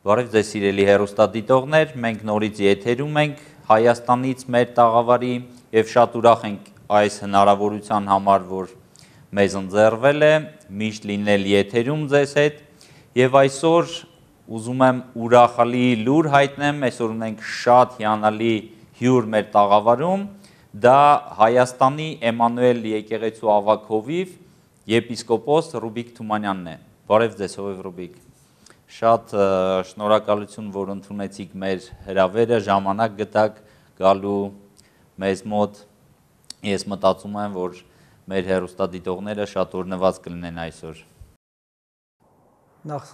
Բարև ձեզ սիրելի հեռուստադիտողներ, մենք նորից եթերում ենք Հայաստանից մեր տաղավարի եւ շատ ուրախ ենք այս հնարավորության համար, որ մեզ ընձեռվել է միշտ լինել եթերում ձեզ հետ եւ այսօր ուզում եմ ուրախալի լուր հայտնեմ, այսօր ունենք շատ հիանալի հյուր մեր տաղավարում, դա Հայաստանի Էմանուել եկեղեցու ավագ հովիվ եպիսկոպոս Ռուբիկ Թումանյանն է։ Բարև ձեզ հովիվ Ռուբիկ։ Շատ շնորհակալություն, որ ընդունեցիք մեր հրավերը, ժամանակ գտաք գալու մեզ մոտ։ Ես մտածում եմ, որ մեր հեռուստադիտողները շատ օրհնված կլինեն այսօր։ Նախ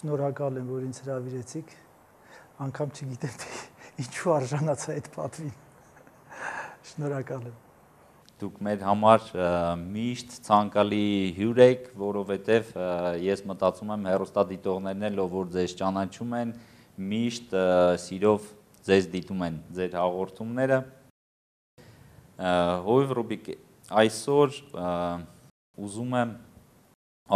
շնորհակալ եմ, որ ինձ հրավիրեցիք։ Անգամ չգիտեմ, թե ինչու արժանացա այդ պատվին։ Շնորհակալ եմ։ Դուք մեր համար միշտ ցանկալի հյուր եք, որովհետև ես մտածում եմ հեռուստադիտողներն էլ, որ ձեզ ճանաչում են, միշտ սիրով ձեզ դիտում են ձեր հաղորդումները։ Հովիվ Ռուբիկ, այսօր ուզում եմ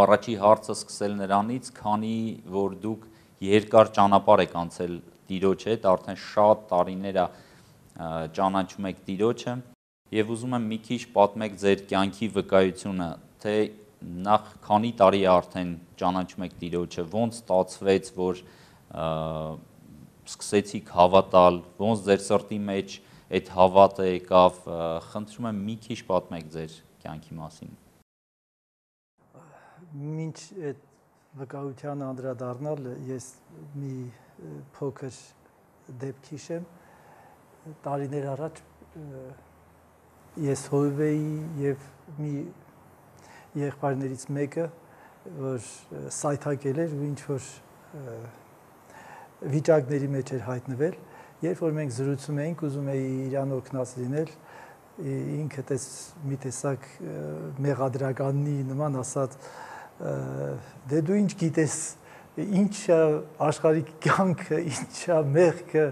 առաջի հարցը սկսել նրանից, քանի որ դուք երկար ճանապարհ եք անցել Տիրոջ հետ, արդեն շատ տարիներ է ճանաչում եք Տիրոջը։ Եվ ուզում եմ մի քիչ պատմեք ձեր կյանքի վկայությունը, թե նախ քանի տարի արդեն ճանաչում եք Տիրոջը, ոնց ստացվեց, որ սկսեցիք հավատալ, ոնց ձեր սրտի մեջ այդ հավատը եկավ, խնդրում եմ մի քիչ պատմեք ձեր կյանքի մասին։ Մինչ այդ վկայությանը անդրադառնալ, ես մի փոքր դեպք հիշեմ, տարիներ առաջ ես հովիվ էի եւ մի եղբայրներից մեկը, որ սայթակել էր ու ինչ որ վիճակների մեջ էր հայտնվել, երբ որ մենք զրուցում էինք, ուզում էի իրան օգնած լինել, ինքը մի տեսակ մեղադրականի նման ասած, դե դու ինչ գիտես, ինչ է աշխարհի կյանքը, ինչ է մեղքը,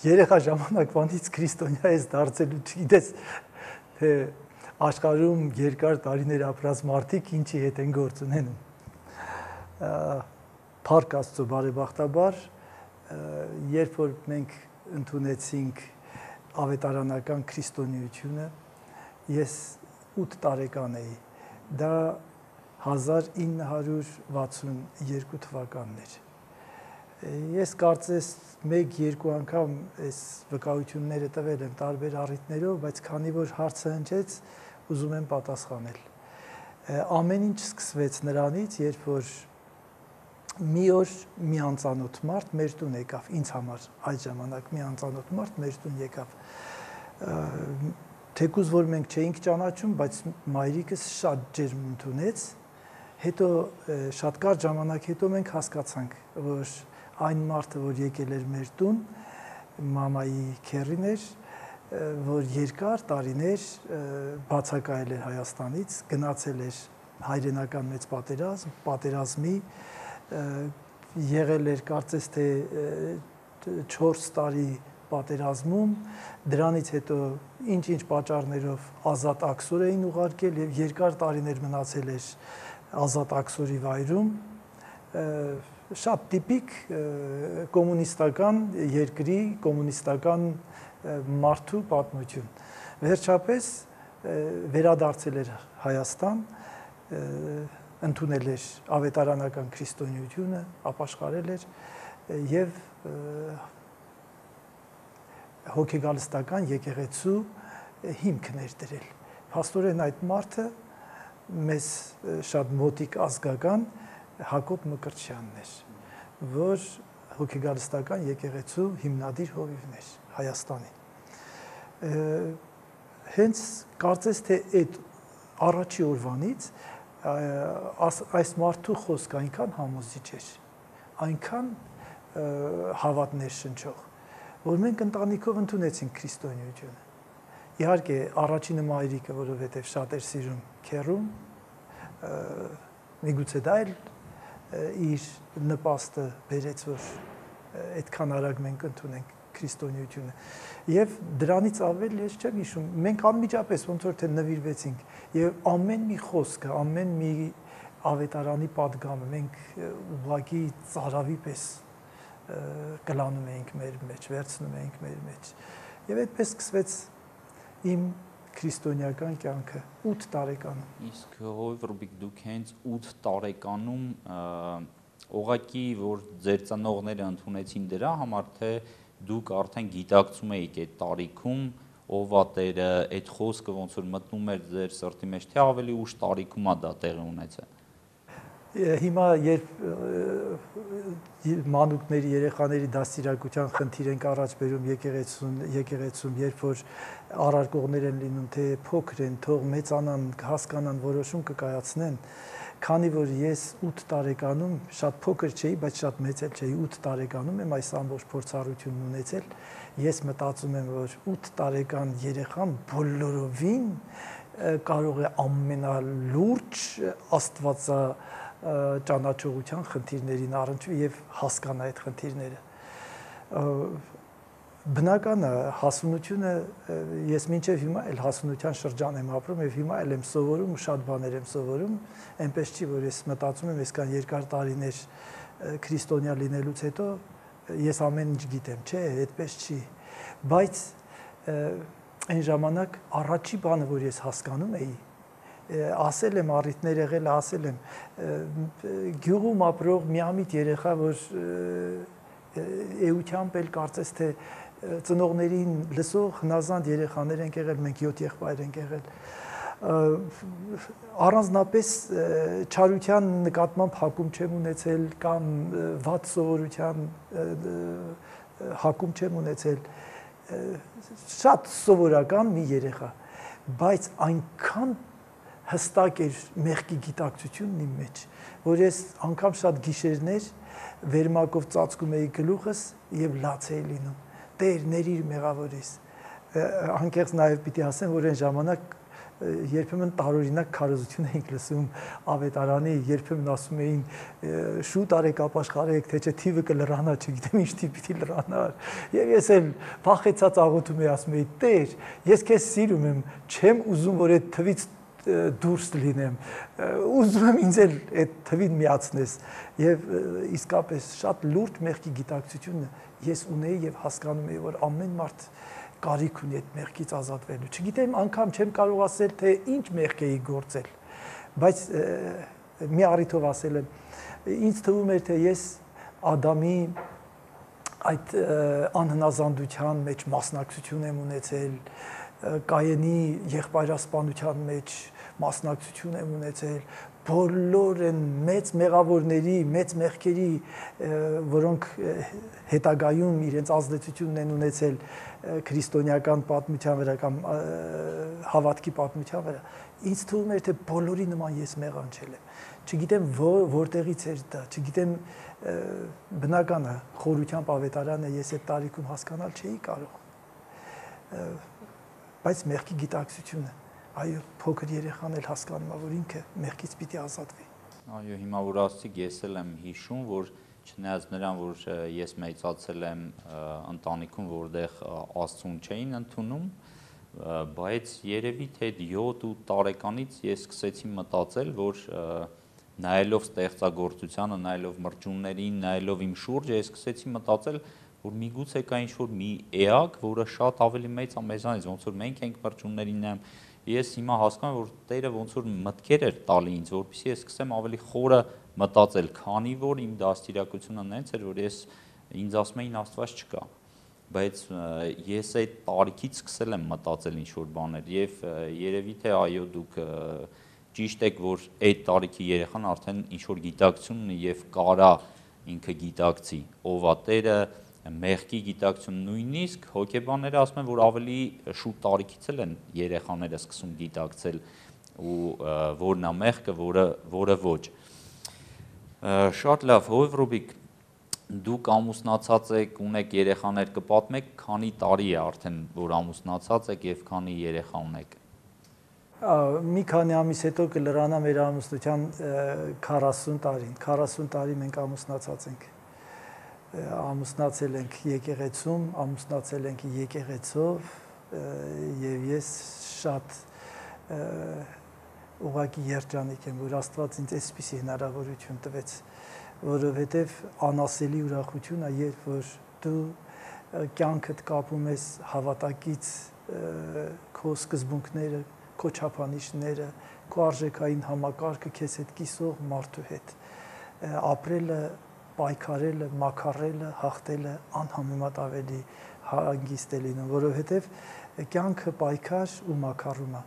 երեխա ժամանակվանից քրիստոնյա ես դարձել ու չգիտես, թե աշխարհում երկար տարիներ ապրած մարդիկ ինչի հետ են գործ ունենում։ Փառք Աստծո, բարեբախտաբար, երբ որ մենք ընդունեցինք ավետարանական քրիստոնեությունը, ես 8 տարեկան էի, դա 1962 թվականն էր։ Ես կարծես 1-2 անգամ այս վկայությունները տվել եմ տարբեր առիթներով, բայց քանի որ հարցը հնչեց, ուզում եմ պատասխանել։ Ամեն ինչ սկսվեց նրանից, երբ որ մի օր մի անծանոթ մարդ մեր տուն եկավ, ինձ համար այդ ժամանակ մի անծանոթ մարդ մեր տուն եկավ։ Թեկուզ որ մենք չէինք ճանաչում, բայց մայրիկս շատ ջերմ ընդունեց, հետո շատ կարճ ժամանակ հետո մենք հասկացանք, որ այն մարդը, որ եկել էր մեր տուն, մամայի քեռին էր, որ երկար տարիներ բացակայել էր Հայաստանից, գնացել էր հայրենական մեծ պատերազմի, եղել էր կարծես թե 4 տարի պատերազմում, դրանից հետո ինչ-ինչ պատճառներով ազատ աքսոր էին ուղարկել եւ երկար տարիներ մնացել էր ազատ աքսորի վայրում, շատ տիպիկ կոմունիստական երկրի, կոմունիստական մարդու պատմություն։ Վերջապես վերադարձել էր Հայաստան, ընդունել էր ավետարանական քրիստոնեությունը, ապաշխարել էր եւ հոգեգալստական եկեղեցու հիմքն էր դրել։ Փաստորեն այդ մարդը մեզ շատ մոտիկ ազգական Հակոբ Մկրտչյանն էր, որ հոգեգալստական եկեղեցու հիմնադիր հովիվն էր Հայաստանի։ Հենց կարծես թե այդ առաջի օրվանից այս մարդու խոսքը այնքան համոզիչ էր, այնքան հավատներ շնչող, որ մենք ընտանիքով ընդունեցինք քրիստոնեությունը։ Իհարկե, առաջինը մայրիկը, որովհետև շատ էր սիրում քեռուն, միգուցե դա էլ իր նպաստը բերեց, որ այդքան արագ մենք ընդունենք քրիստոնեությունը։ Եվ դրանից ավել ես չեմ հիշում, մենք անմիջապես ոնց որ թե նվիրվեցինք եւ ամեն մի խոսքը, ամեն մի ավետարանի падգամը մենք ուղղակի ծարավի պես կլանում էինք մեր մեջ, վերցնում էինք մեր մեջ։ Եվ այդպես սկսվեց իմ քրիստոնեական կյանքը 8 տարեկանում։ Իսկ Հովիվ Ռուբիկ, դուք հենց 8 տարեկանում ուղղակի որ ձեր ծնողները ընդունեցին դրա համար, թե դուք արդեն գիտակցում էիք այդ տարիքում ով է Տերը, այդ խոսքը ոնց որ մտնում էր ձեր սրտի մեջ, թե ավելի ուշ տարիքում է դա տեղի ունեցել։ Հիմա երբ մանուկների երեխաների դաստիարակության խնդիր ենք առաջ բերում եկեղեցում, երբ որ առարկողներ են լինում, թե փոքր են, թող մեծանան, հասկանան, որոշում կկայացնեն, քանի որ ես 8 տարեկանում շատ փոքր չէի, բայց շատ մեծ էլ չէի, 8 տարեկանում եմ այս ամբողջ փորձառությունն ունեցել, ես մտածում եմ, որ 8 տարեկան երեխան բոլորովին կարող է ամենալուրջ աստվածա ճանաչողության խնդիրներին առնչվի եւ հասկանա այդ խնդիրները։ Բնական է հասունությունը, ես մինչև հիմա էլ հասունության շրջան եմ ապրում եւ հիմա էլ եմ սովորում, շատ բաներ եմ սովորում, այնպես չի, որ ես մտածում եմ, այսքան երկար տարիներ քրիստոնյա լինելուց հետո ես ամեն ինչ գիտեմ, չէ, այդպես չի, բայց այն ժամանակ առաջի բանը, որ ես հասկանում էի, ասել եմ առիթներ եղել, ասել եմ գյուղում ապրող միամիտ երեխա, որ էությամբ էլ կարծես թե ծնողներին լսող հնազանդ երեխաներ ենք եղել, մենք 7 եղբայր ենք եղել, առանձնապես չարության նկատմամբ հակում չեմ ունեցել կամ վատ սովորության հակում չեմ ունեցել, շատ սովորական մի երեխա, բայց այնքան հստակ էր մեղքի գիտակցությունն իմ մեջ, որ ես անգամ շատ գիշերներ վերմակով ծածկում էի գլուխս եւ լաց էի լինում, Տեր ներիր մեղավորիս, անկեղծ նաեւ պիտի ասեմ, որ այն ժամանակ երբեմն տարօրինակ քարոզություն էինք լսում ավետարանի, երբեմն ասում էին շուտ արեք ապաշխարեք, թե չէ թիվը կլրանա, չգիտեմ ինչ թիվ պիտի լրանար, եւ ես էլ փախեցած աղոթում էի, ասում էի Տեր, ես քեզ սիրում եմ, չեմ ուզում որ այդ թվից դուրս լինեմ, ուզում եմ ինձ էլ այդ թվին միացնես եւ իսկապես շատ լուրջ մեղքի գիտակցությունը ես ունեի եւ հասկանում էի, որ ամեն մարդ կարիք ունի այդ մեղքից ազատվելու։ Չգիտեմ, անգամ չեմ կարող ասել, թե ինչ մեղք էի գործել, բայց մի առիթով ասել եմ, ինձ թվում էր, թե ես Ադամի այդ անհնազանդության մեջ մասնակցություն եմ ունեցել, Կայենի եղբայրասպանության մեջ մասնակցություն եմ ունեցել, բոլոր են մեծ մեղավորների, մեծ մեղքերի, որոնք հետագայում իրենց ազդեցությունն են ունեցել քրիստոնեական պատմության վրա կամ հավատքի պատմության վրա, ինձ թվում էր, թե բոլորի նման ես մեղանչել եմ, չգիտեմ որտեղից էր դա, չգիտեմ բնական է, խորությամբ ավետարանը ես այդ տարիքում հասկանալ չէի կարող, բայց մեղքի գիտակցությունը, այո, փոքր երեխան էլ հասկանում է, որ ինքը մեղքից պիտի ազատվի։ Այո, հիմա որ ասացիք, ես էլ եմ հիշում, որ չնայած նրան, որ ես մեծացել եմ ընտանիքում, որտեղ Աստծուն չէին ընդունում, բայց երևի թե 7-8 տարեկանից ես սկսեցի մտածել, որ նայելով ստեղծագործությանը, նայելով մրջուններին, նայելով իմ շուրջը, ես սկսեցի մտածել, որ միգուցե կա ինչ-որ մի էակ, որը շատ ավելի մեծ է մեզանից, ոնց որ մենք ենք մրջուններին նայում, ես հիմա հասկանում եմ, որ Տերը ոնց որ մտքեր էր տալի ինձ, որպեսզի ես սկսեմ ավելի խորը մտածել, քանի որ իմ դաստիարակությունը նենց էր, որ ես ինձ ասում էին Աստված չկա, բայց ես այդ տարիքից սկսել եմ մտածել ինչ-որ բաներ եւ երևի թե այո դուք ճիշտ եք, որ այդ տարիքի երեխան արդեն ինչ-որ գիտակցություն ունի եւ կարա ինքը գիտակցի, ով է Տերը, մեղքի գիտակցություն, նույնիսկ հոգեբանները ասում են, որ ավելի շուտ տարիքից են երեխաները սկսում գիտակցել ու որն է մեղքը, որը ոչ։ Շատ լավ, Հովիվ Ռուբիկ, դուք ամուսնացած եք, ունեք երեխաներ, կպատմեք, քանի տարի է արդեն, որ ամուսնացած եք եւ քանի երեխա ունեք։ Մի քանի ամիս հետո կլրանա մեր ամուսնության 40 տարին, 40 տարի մենք ամուսնացած ենք։ Ամուսնացել ենք եկեղեցում, ամուսնացել ենք եկեղեցով եւ ես շատ ուղղակի երջանիկ եմ, որ Աստված ինձ այսպիսի հնարավորություն տվեց, որովհետև անասելի ուրախություն է, երբ որ դու կյանքդ կապում ես հավատակից, քո սկզբունքները, քո չափանիշները, քո արժեքային համակարգը քեզ հետ կիսող մարդու հետ։ Ապրելը, պայքարելը, մաքարելը, հաղթելը անհամեմատ ավելի հանգիստ է լինում, որովհետև կյանքը պայքար ու մաքարում է։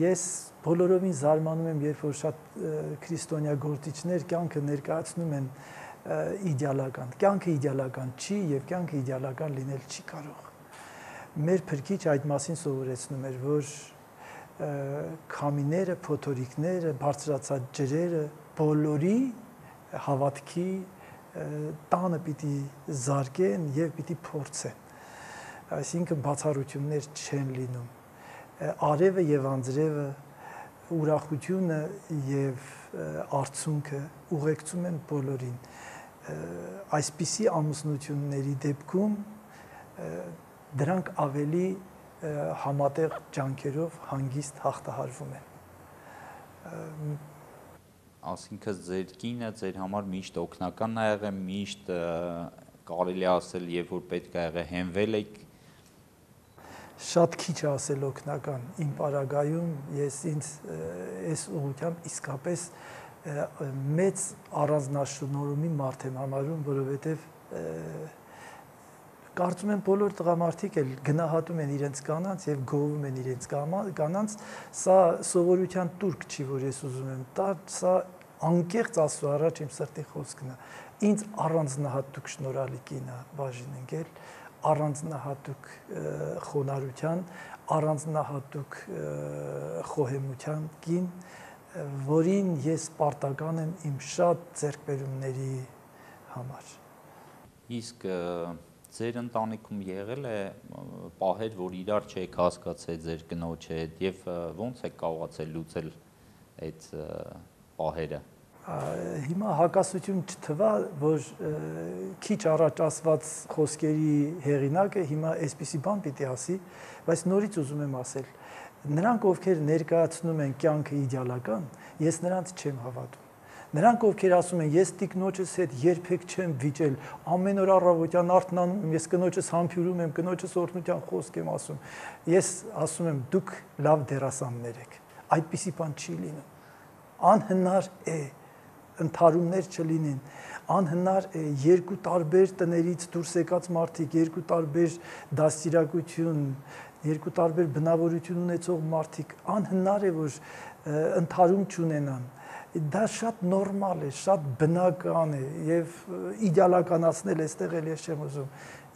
Ես բոլորովին զարմանում եմ, երբ որ շատ քրիստոնյա գործիչներ կյանքը ներկայացնում են իդեալական։ Կյանքը իդեալական չի եւ կյանքը իդեալական լինել չի կարող։ Մեր փրկիչ այդ մասին սովորեցնում էր, որ քամիները, փոթորիկները, բարձրացած ջրերը բոլորի հավատքի տանը պիտի զարկեն եւ պիտի փորձեն։ Այսինքն բացառություններ չեն լինում։ Արևը եւ անձրևը, ուրախությունը եւ արցունքը ուղեկցում են բոլորին։ Այսպիսի ամուսնությունների դեպքում դրանք ավելի համատեղ ջանքերով հանգիստ հաղթահարվում են։ Ասինքն ձեր կինը ձեր համար միշտ օգնական է եղել, միշտ կարելի ասել, երբ որ պետք է եղել, հենվել եք։ Շատ քիչ ասել օգնական իմ պարագայում ես ինձ այս ուղղությամբ իսկապես մեծ առանձնաշնորհումի մարդ եմ համարում, որովհետև կարծում եմ բոլոր տղամարդիկ էլ գնահատում են իրենց կանանց եւ գովում են իրենց կանանց, սա սովորության տուրք չի, որ ես ուզում եմ տալ, սա անկեղծ Աստծո առաջ իմ սրտի խոսքն է։ Ինձ առանձնահատուկ շնորհալի կին է բաժին ընկել, առանձնահատուկ խոնարհության, առանձնահատուկ խոհեմության կին, որին ես պարտական եմ իմ շատ ձեռքբերումների համար։ Իսկ ձեր ընտանիքում եղել է պահեր, որ իրար չեք հասկացել ձեր կնոջ հետ եւ ո՞նց եք կարողացել լուծել այդ պահերը։ Հիմա հակասություն չթվա, որ քիչ առաջ ասված խոսքերի հեղինակը հիմա այսպիսի բան պիտի ասի, բայց նորից ուզում եմ ասել, նրանք ովքեր ներկայացնում են կյանքը իդեալական, ես նրանց չեմ հավատում։ Նրանք ովքեր ասում են, ես տիկնոջս հետ երբեք չեմ վիճել, ամեն օր առավոտյան արթնանում եմ, ես կնոջս համբուրում եմ, կնոջս օրհնության խոսք եմ ասում։ Ես ասում եմ, դուք լավ դերասաններ եք։ Այդպիսի բան չի լինում։ Անհնար է ընդհարումներ չլինեն, անհնար է երկու տարբեր տներից դուրս եկած մարդիկ, երկու տարբեր դաստիարակություն, երկու տարբեր բնավորություն ունեցող մարդիկ, անհնար է որ ընդհարում չունենան։ Դա շատ նորմալ է, շատ բնական է եւ իդեալականացնել այստեղ էլ ես չեմ ուզում։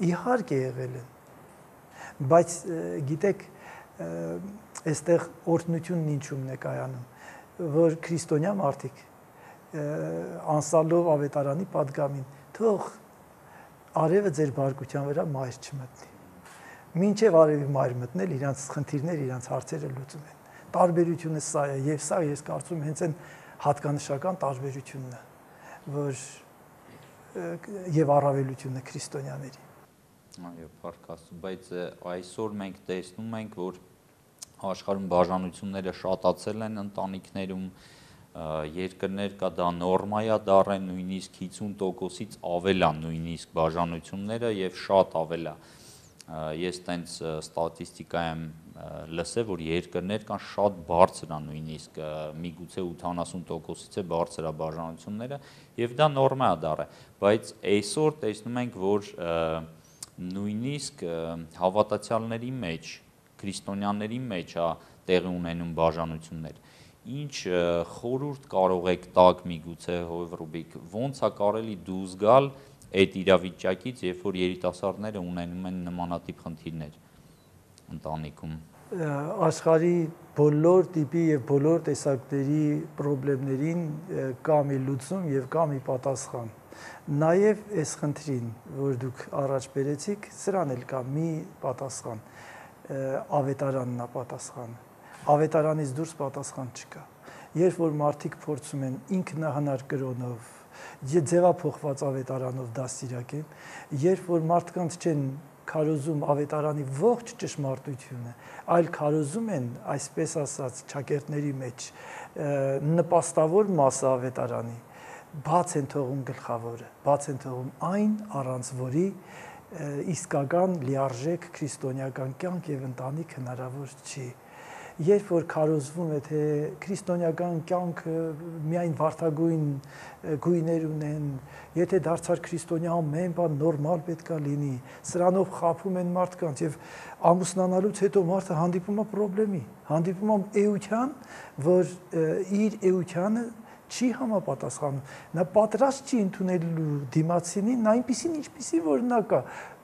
Իհարկե եղել են։ Բայց գիտեք, այստեղ օրհնությունն ինչումն է կայանում, որ քրիստոնյա մարդիկ անսալով ավետարանի պատգամին, թող արևը ձեր բարկության վրա մայր չմտնի։ Մինչև արևի մայր մտնել, իրանց խնդիրներ, իրանց հարցերը լուծում են։ Տարբերությունը սա է, եւ սա ես կարծում հենց այն հատկանշական տարբերությունն է, որ եւ առավելությունը քրիստոնյաների։ Այո, փառք Աստծո, բայց այսօր մենք տեսնում ենք, որ աշխարհում բաժանությունները շատացել են ընտանիքներում, երկրներ կա դա նորմայա դառեն, նույնիսկ 50%-ից ավել է նույնիսկ բաժանությունները եւ շատ ավել է։ Ես տենց ստատիստիկա եմ լսել, որ երկրներ կան շատ բարձր է նույնիսկ միգուցե 80%-ից է բարձր է բաժանությունները եւ դա նորմա է դառել, բայց այսօր տեսնում ենք, որ նույնիսկ հավատացյալների մեջ, քրիստոնյաների մեջ է տեղի ունենում բաժանություններ։ Ինչ խորհուրդ կարող եք տալ միգուցե Ռուբիկ, ո՞նց է կարելի դուրս գալ այդ իրավիճակից, երբ որ երիտասարդները ունենում են նմանատիպ խնդիրներ ընտանիքում։ Աշխարհի բոլոր տիպի եւ բոլոր տեսակների խնդիրներին կա մի լուծում եւ կա մի պատասխան։ Նաեւ այս խնդրին, որ դուք առաջ բերեցիք, սրան էլ կա մի պատասխան։ Ավետարանն է պատասխանը։ Ավետարանից դուրս պատասխան չկա։ Երբ որ մարդիկ փորձում են ինքնահանար կրոնով ձևափոխված ավետարանով դաստիարակեն, երբ որ մարդկանց չեն քարոզում ավետարանի ողջ ճշմարտությունը, այլ քարոզում են, այսպես ասած, ճակերտների մեջ նպաստավոր մասը ավետարանի, բաց են թողում գլխավորը, բաց են թողում այն, առանց որի իսկական լիարժեք քրիստոնեական կյանք եւ ընտանիք հնարավոր չի։ Երբ որ քարոզվում է, թե քրիստոնեական կյանքը միայն վարդագույն գույներ ունեն, եթե դարձար քրիստոնյա ամեն բան նորմալ պետքա լինի, սրանով խափում են մարդկանց եւ ամուսնանալուց հետո մարդը հանդիպում է խնդրի, հանդիպում է էության, որ իր էությանը չի համապատասխանում, նա պատրաստ չի ընդունելու դիմացինին, նա այնպեսին ինչպեսի որ նա կա,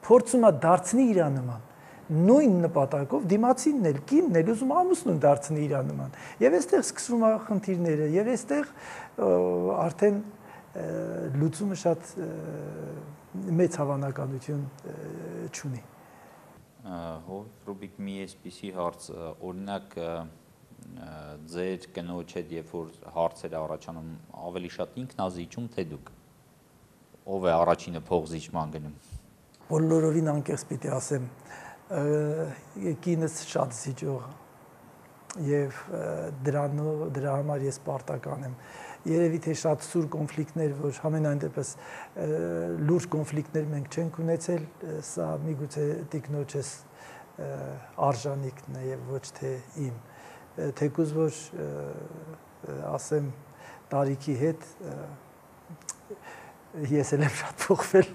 փորձում է դարձնի իր նման նույն նպատակով դիմացինն էլ կինն էլ ուզում ամուսնուն դարձնի իր նման եւ այստեղ սկսվում է խնդիրները եւ այստեղ արդեն լուծումը շատ մեծ հավանականություն չունի։ Ռուբիկ մի էսպիսի հարց, օրինակ ձեր կնոջ հետ երբ որ հարցեր առաջանում ավելի շատ ինքնազիջում թե դուք ով է առաջինը փողզիջման գնում։ Բոլորովին անկեղծ պիտի ասեմ կինս շատ զիջող եւ դրա համար ես պարտական եմ երևի թե շատ սուր կոնֆլիկտներ որ համենայն դեպս լուրջ կոնֆլիկտներ մենք չենք ունեցել սա միգուցե տիկնոջս արժանիքն է եւ ոչ թե իմ թեկուզ որ ասեմ տարիքի հետ ես էլ եմ շատ փոխվել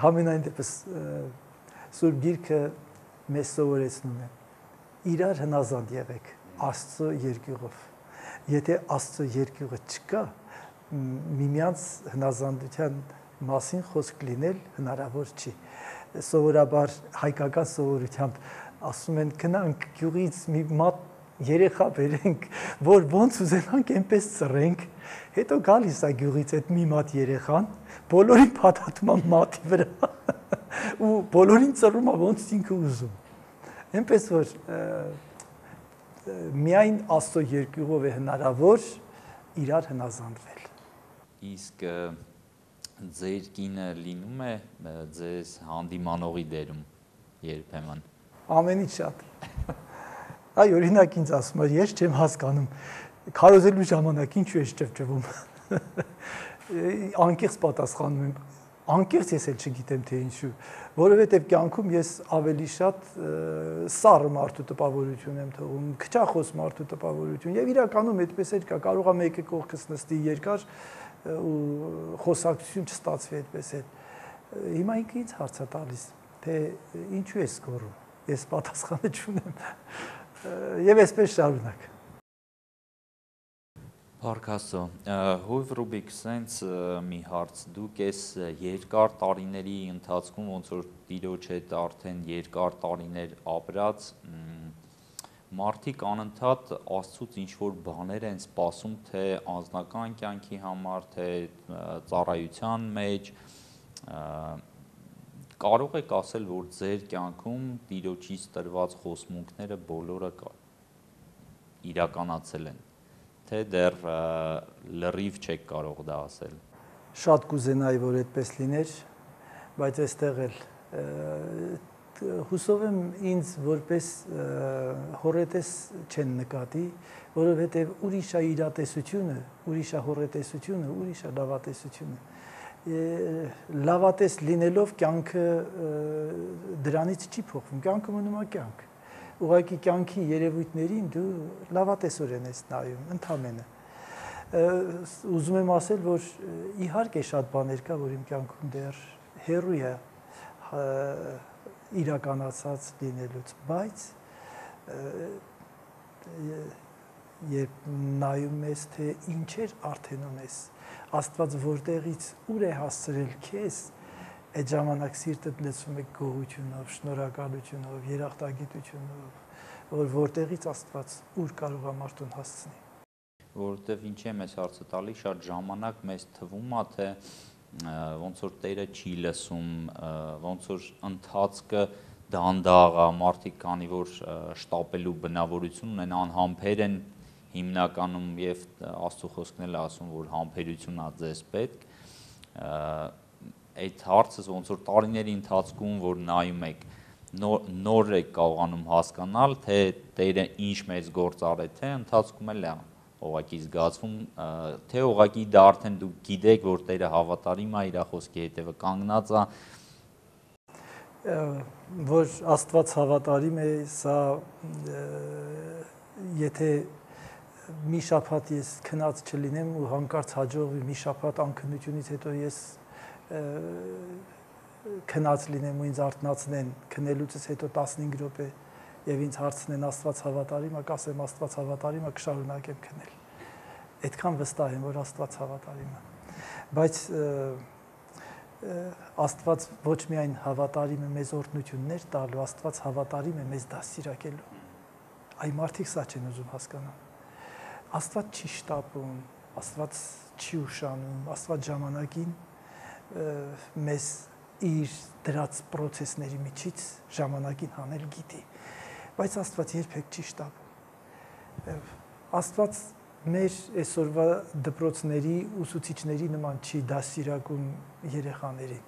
համենայն դեպս Սուրբ Գիրքը մեզ սովորեցնում է իրար հնազանդ եղեք Աստծո երկյուղով եթե Աստծո երկյուղը չկա միմյանց հնազանդության մասին խոսք լինել հնարավոր չի սովորաբար հայկական սովորությամբ ասում են գնանք գյուղից մի մատ երեխա բերենք որ ոնց ուզենանք այնպես ծռենք հետո գալիս է գյուղից այդ մի մատ երեխան բոլորին փաթաթում է մատի վրա ու բոլորին ծռում է ոնց ինքը ուզում այնպես որ միայն Աստծո երկյուղով է հնարավոր իրար հնազանդվել իսկ ձեր կինը լինում է ձեզ հանդիմանողի դերում երբեմն ամենից շատ այ օրինակ ինձ ասում է ես չեմ հասկանում քարոզելու ժամանակ ինչու ես ճվճվում անկեղծ պատասխանում եմ անկեղծ ես էլ չգիտեմ թե ինչու որովհետև կյանքում ես ավելի շատ սառը մարդու տպավորություն եմ թողում քչախոս մարդու տպավորություն եւ իրականում այդպես էլ կա կարող է մեկը կողքս նստի երկար ու խոսակցություն չստացվի այդպես էլ հիմա ինքը ինձ հարց է տալիս թե ինչու ես գոռում ես պատասխանը չունեմ եւ այսպես շարունակ Փառք Աստծո Հույվ Ռուբիկ սենց մի հարց դուք ես երկար տարիների ընթացքում ոնց որ տիրոջ հետ արդեն երկար տարիներ ապրած մարդիկ անընդհատ Աստծուց ինչ որ բաներ են սպասում թե անձնական կյանքի համար թե ծառայության մեջ կարող եք ասել որ ձեր կյանքում տիրոջից տրված խոսմունքները բոլորը իրականացել են թե դեռ լրիվ չեք կարող դա ասել շատ կուզենայի որ այդպես լիներ բայց այստեղ էլ հուսով եմ ինձ որպես հորետես չեն նկատի որովհետև ուրիշ է իրատեսությունը ուրիշ է հորետեսությունը ուրիշ է լավատեսությունը լավատես լինելով կյանքը դրանից չի փոխվում կյանքը մնում է կյանք ուղղակի կյանքի երևույթներին դու լավատեսորեն ես նայում ընդամենը ուզում եմ ասել որ իհարկե շատ բաներ կա որ իմ կյանքում դեռ հեռու է իրականացած լինելուց բայց երբ նայում ես թե ինչեր արդեն ունես Աստված որտեղից ուր է հասցրել քեզ այդ ժամանակ սիրտդ լցվում է գոհությունով, շնորհակալությունով, երախտագիտությունով, որ որտեղից Աստված ուր կարող է մարդուն հասցնի։ Որովհետև ինչ եմ այս հարցը տալի, շատ ժամանակ մեզ թվում է, թե ոնց որ Տերը չի լսում, ոնց որ ընթացքը դանդաղ է, մարդիկ քանի որ շտապելու բնավորություն ունեն, անհամբեր են հիմնականում եւ Աստծո խոսքն էլ ասում, որ համբերություն է ձեզ պետք։ այդ հարցը ոնց որ տարիների ընթացքում որ նայում եք նոր եք կարողանում հասկանալ թե Տերը ինչ մեծ գործ արել թե ընթացքում էլ է ուղղակի զգացվում թե ուղղակի դա արդեն դուք գիտեք որ Տերը հավատարիմ է իր խոսքի հետևը կանգնած է որ Աստված հավատարիմ է սա եթե մի շաբաթ ես քնած չլինեմ ու հանկարծ հաջողվի մի շաբաթ անքնությունից հետո ես քնած լինեմ ու ինձ արթնացնեն քնելուցից հետո 15 րոպե եւ ինձ հարցնեն Աստված հավատարիմ է, կասեմ Աստված հավատարիմ է, կշարունակեմ քնել։ Այդքան վստահ եմ որ Աստված հավատարիմ է։ Բայց Աստված ոչ միայն հավատարիմ է մեզ օրհնություններ տալու, Աստված հավատարիմ է մեզ դաստիարակելու։ Այ մարդիկ սա չեն ուզում հասկանալ։ Աստված չի շտապում, Աստված չի ուշանում, Աստված ժամանակին մեզ իր դրած process-ների միջից ժամանակին հանել գիտի, բայց Աստված երբեք չի շտապում։ Աստված մեր այսօրվա դպրոցների ուսուցիչների նման չի դասիրակում երեխաներին։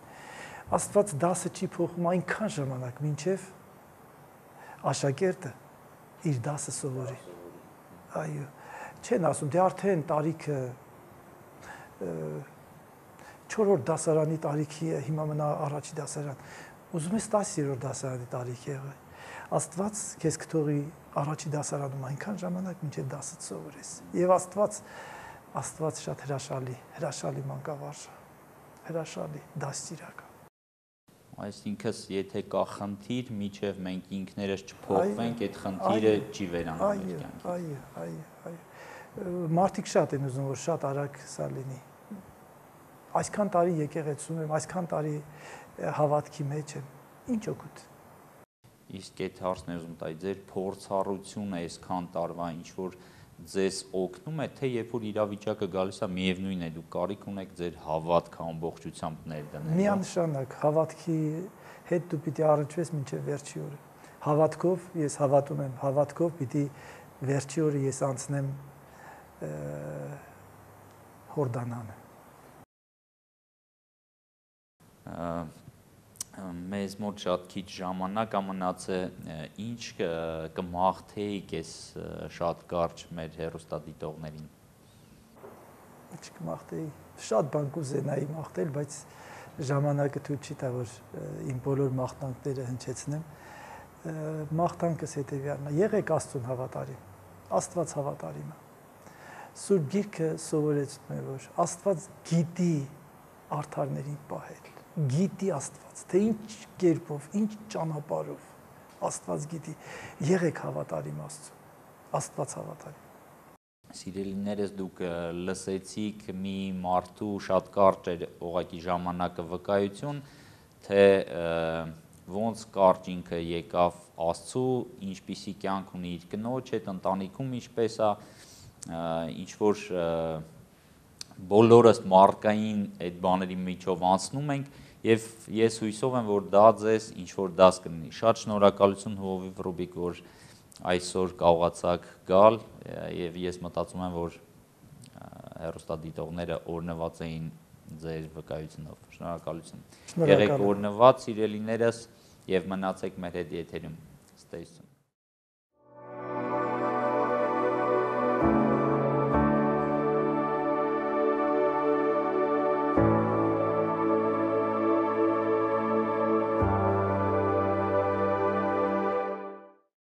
Աստված դասը չի փոխում այնքան ժամանակ, մինչև աշակերտը իր դասը սովորի։ Այո, չեն ասում, դե արդեն տարիքը 4-րդ դասարանի տարիքի է, հիմա մնա առաջի դասարան։ Ուզում ես 10-րդ դասարանի տարիք եղի։ Աստված քեզ կթողի առաջի դասարանում այնքան ժամանակ, մինչև դասը սովորես։ Եվ Աստված շատ հրաշալի մանկավարժ է, հրաշալի դաստիարակ է։ Այսինքն եթե կա խնդիր, միջև մենք ինքներս չփոխվենք, այդ խնդիրը չի վերանում մեր կյանքից։ Այո։ Մարդիկ շատ են ուզում, որ շատ արագ սա լինի։ Այսքան տարի եկեղեցում եմ, այսքան տարի հավատքի մեջ եմ, ինչ օգուտ։ Իսկ այդ հարցն եմ ուզում տալ, ձեր փորձառությունը այսքան տարվա ինչ որ ձեզ օգնում է, թե երբ որ իրավիճակը գալիս է, միևնույն է, դուք կարիք ունեք ձեր հավատքը ամբողջությամբ ներդնել։ Միանշանակ հավատքի հետ դու պիտի առնչվես մինչև վերջի օրը։ Հավատքով ես հավատում եմ, հավատքով պիտի վերջի օրը ես անցնեմ Հորդանանը։ Մեզ մոտ շատ քիչ ժամանակ է մնացել, ինչ կմաղթեիք այս շատ կարճ մեր հեռուստադիտողներին։ Ինչ կմաղթեի, շատ բան կուզենայի մաղթել, բայց ժամանակը թույլ չի տա, որ իմ բոլոր մաղթանքները հնչեցնեմ։ Մաղթանքս հետևյալն է. եղեք Աստծուն հավատարիմ, Աստված հավատարիմ է։ Սուրբ Գիրքը սովորեցնում է, որ Աստված գիտի արդարներին պահել, գիտի Աստված, թե ինչ կերպով, ինչ ճանապարհով Աստված գիտի, եղեք հավատարիմ Աստծուն, Աստված հավատարիմ։ Սիրելիներս դուք լսեցիք մի մարդու շատ կարճ էր ուղղակի ժամանակը վկայություն, թե ոնց կարճ ինքը եկավ Աստծու, ինչպիսի կյանք ունի իր կնոջ հետ, ընտանիքում ինչպես է, ինչ որ բոլորս մարդկային այդ բաների միջով անցնում ենք եւ ես հույսով եմ որ դա ձեզ ինչ որ դաս կլինի։ Շատ շնորհակալություն Հովիվ Ռուբիկ, որ այսօր կարողացաք գալ եւ ես մտածում եմ որ հեռուստադիտողները օրհնված էին ձեր վկայությունով։ Շնորհակալություն։ Եղեք օրհնված սիրելիներս եւ մնացեք մեր հետ եթերում։ Ստեյսուն։